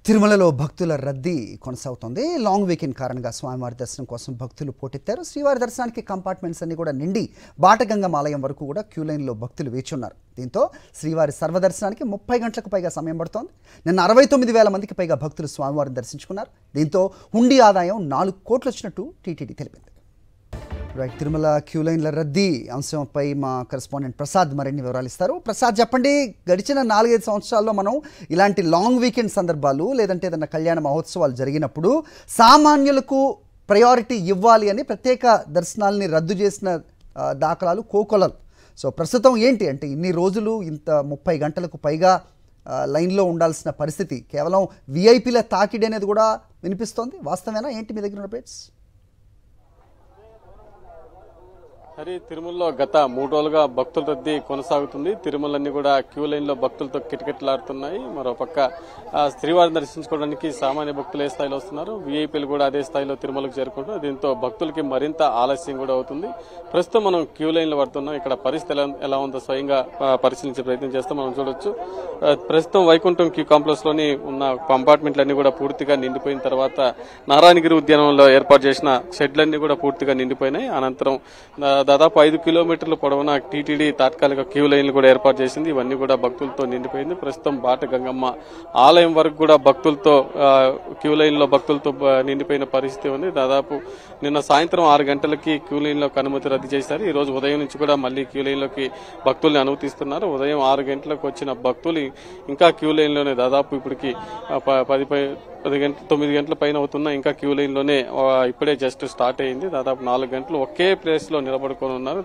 తిరుమలలో భక్తుల రద్దీ కొనసాగుతోంది. లాంగ్ వీకెండ్ కారణంగా స్వామివారి దర్శనం కోసం భక్తులు పోటెత్తారు. శ్రీవారి దర్శనానికి కంపార్ట్మెంట్స్ అన్ని కూడా నిండి బాటగంగం ఆలయం వరకు కూడా క్యూ లైన్లో భక్తులు వేచి ఉన్నారు. దీంతో శ్రీవారి సర్వదర్శనానికి 30 గంటలకు పైగా సమయం పడుతోంది. నిన్న 69,000 మందికి పైగా భక్తులు స్వామివారిని దర్శించుకున్నారు. దీంతో హుండీ ఆదాయం 4 కోట్లు వచ్చినట్టు టీటీడీ తెలిపింది. తిరుమల క్యూ లైన్ల రద్దీ అంశంపై మా కరెస్పాండెంట్ ప్రసాద్ మరిన్ని వివరాలు ఇస్తారు. ప్రసాద్, చెప్పండి, గడిచిన 4-5 సంవత్సరాల్లో మనం ఇలాంటి లాంగ్ వీకెండ్ సందర్భాలు లేదంటే ఏదైనా కళ్యాణ మహోత్సవాలు జరిగినప్పుడు సామాన్యులకు ప్రయారిటీ ఇవ్వాలి అని ప్రత్యేక దర్శనాలని రద్దు చేసిన దాఖలాలు కోకొలలు. సో ప్రస్తుతం ఏంటి అంటే ఇన్ని రోజులు ఇంత 30 గంటలకు పైగా లైన్లో ఉండాల్సిన పరిస్థితి, కేవలం విఐపీల తాకిడి అనేది కూడా వినిపిస్తోంది. వాస్తవేనా? ఏంటి మీ దగ్గర అప్డేట్స్? హరి, తిరుమలలో గత 3 రోజులుగా భక్తుల రద్దీ కొనసాగుతుంది. తిరుమలన్నీ కూడా క్యూ లైన్ లో భక్తులతో కిటకిటలాడుతున్నాయి. మరోపక్క శ్రీవారిని దర్శించుకోవడానికి సామాన్య భక్తులు ఏ స్థాయిలో వస్తున్నారు, వీఐపీలు కూడా అదే స్థాయిలో తిరుమలకు చేరుకుంటున్నారు. దీంతో భక్తులకి మరింత ఆలస్యం కూడా అవుతుంది. ప్రస్తుతం మనం క్యూ లైన్ లో పడుతున్నాం. ఇక్కడ పరిస్థితి ఎలా ఉందో స్వయంగా పరిశీలించే ప్రయత్నం చేస్తాం. మనం చూడొచ్చు, ప్రస్తుతం వైకుంఠం క్యూ కాంప్లెక్స్ లోని ఉన్న కంపార్ట్మెంట్లన్నీ కూడా పూర్తిగా నిండిపోయిన తర్వాత నారాయణగిరి ఉద్యానంలో ఏర్పాటు చేసిన షెడ్లన్నీ కూడా పూర్తిగా నిండిపోయినాయి. అనంతరం దాదాపు 5 కిలోమీటర్ల పొడవున టీటీడీ తాత్కాలిక క్యూ లైన్లు కూడా ఏర్పాటు చేసింది. ఇవన్నీ కూడా భక్తులతో నిండిపోయింది. ప్రస్తుతం బాటగంగమ్మ ఆలయం వరకు కూడా భక్తులతో క్యూ లైన్ లో భక్తులతో నిండిపోయిన పరిస్థితి ఉంది. దాదాపు నిన్న సాయంత్రం 6 గంటలకి క్యూ లైన్ లోకి అనుమతి రద్దు చేశారు. ఈ రోజు ఉదయం నుంచి కూడా మళ్లీ క్యూ లైన్ లోకి భక్తుల్ని అనుమతిస్తున్నారు. ఉదయం 6 గంటలకు వచ్చిన భక్తులు ఇంకా క్యూ లైన్ లోనే దాదాపు ఇప్పటికి 9 గంటల పైన అవుతున్నా ఇంకా క్యూ లైన్ లోనే ఇప్పుడే జస్ట్ స్టార్ట్ అయింది. దాదాపు 4 గంటలు ఒకే ప్లేస్ లో నిలబడుకొని ఉన్నారు.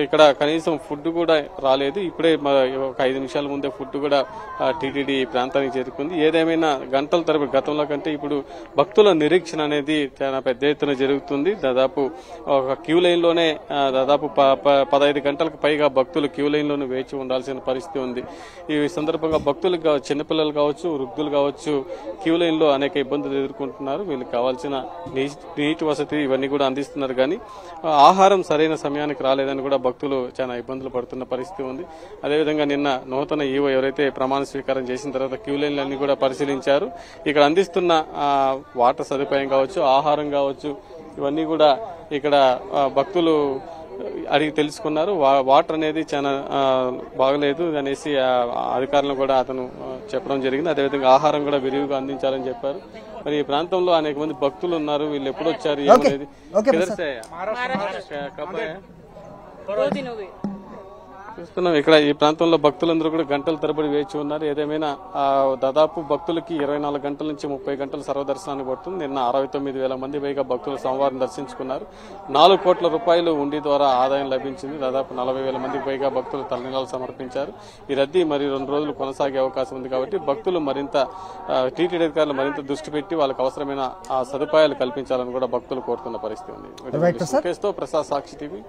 ఇక్కడ కనీసం ఫుడ్ కూడా రాలేదు. ఇప్పుడే ఒక 5 నిమిషాల ముందే ఫుడ్ కూడా టీటీడీ ప్రాంతానికి చేరుకుంది. ఏదేమైనా గంటల తరబడి గతంలో కంటే ఇప్పుడు భక్తుల నిరీక్షణ అనేది చాలా పెద్ద ఎత్తున జరుగుతుంది. దాదాపు ఒక క్యూ లైన్ లోనే దాదాపు 15 గంటలకు పైగా భక్తులు క్యూ లైన్ లోనే వేచి ఉండాల్సిన పరిస్థితి ఉంది. ఈ సందర్భంగా భక్తులు చిన్నపిల్లలు కావచ్చు, వృద్ధులు కావచ్చు, క్యూ లైన్ లో అనేక ఇబ్బందులు ఎదుర్కొంటున్నారు. వీళ్ళకి కావాల్సిన నీటి వసతి ఇవన్నీ కూడా అందిస్తున్నారు. కానీ ఆహారం సరైన సమయానికి రాలేదని కూడా భక్తులు చాలా ఇబ్బందులు పడుతున్న పరిస్థితి ఉంది. అదేవిధంగా నిన్న నూతన ఈవో ఎవరైతే ప్రమాణ స్వీకారం చేసిన తర్వాత క్యూ లైన్లన్నీ కూడా పరిశీలించారు. ఇక్కడ అందిస్తున్న వాటర్ సదుపాయం కావచ్చు, ఆహారం కావచ్చు, ఇవన్నీ కూడా ఇక్కడ భక్తులు అడిగి తెలుసుకున్నారు. వాటర్ అనేది చాలా బాగలేదు అనేసి అధికారులను కూడా అతను చెప్పడం జరిగింది. అదేవిధంగా ఆహారం కూడా విరివిగా అందించాలని చెప్పారు. మరి ఈ ప్రాంతంలో అనేక మంది భక్తులు ఉన్నారు. వీళ్ళు ఎప్పుడు వచ్చారు ఏమనేది చూస్తున్నాం. ఇక్కడ ఈ ప్రాంతంలో భక్తులందరూ కూడా గంటల తరబడి వేచి ఉన్నారు. ఏదేమైనా దాదాపు భక్తులకి 24 గంటల నుంచి 30 గంటల సర్వదర్శనానికి పడుతుంది. నిన్న 69,000 మంది పైగా భక్తులు సోమవారం దర్శించుకున్నారు. 4 కోట్ల రూపాయలు ఉండి ద్వారా ఆదాయం లభించింది. దాదాపు 40,000 మందికి పైగా భక్తులు తలనీలాలు సమర్పించారు. ఈ రద్దీ మరి 2 రోజులు కొనసాగే అవకాశం ఉంది. కాబట్టి భక్తులు మరింత టీటీడీ అధికారులు మరింత దృష్టి పెట్టి వాళ్ళకి అవసరమైన సదుపాయాలు కల్పించాలని కూడా భక్తులు కోరుతున్న పరిస్థితి ఉంది. ప్రసాద్, సాక్షి టీవీ.